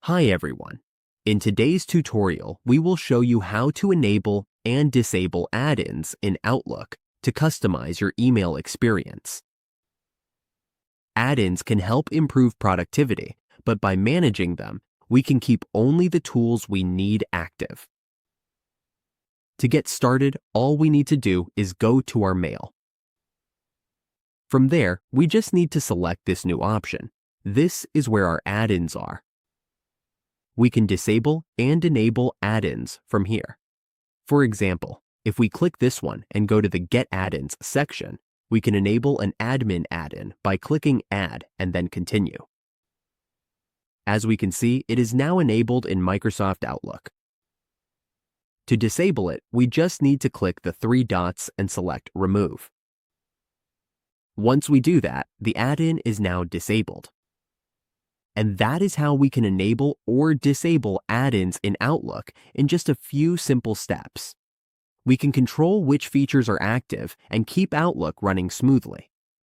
Hi everyone. In today's tutorial, we will show you how to enable and disable add-ins in Outlook to customize your email experience. Add-ins can help improve productivity, but by managing them, we can keep only the tools we need active. To get started, all we need to do is go to our mail. From there, we just need to select this new option. This is where our add-ins are. We can disable and enable add-ins from here. For example, if we click this one and go to the Get Add-ins section, we can enable an admin add-in by clicking Add and then Continue. As we can see, it is now enabled in Microsoft Outlook. To disable it, we just need to click the three dots and select Remove. Once we do that, the add-in is now disabled. And that is how we can enable or disable add-ins in Outlook in just a few simple steps. We can control which features are active and keep Outlook running smoothly.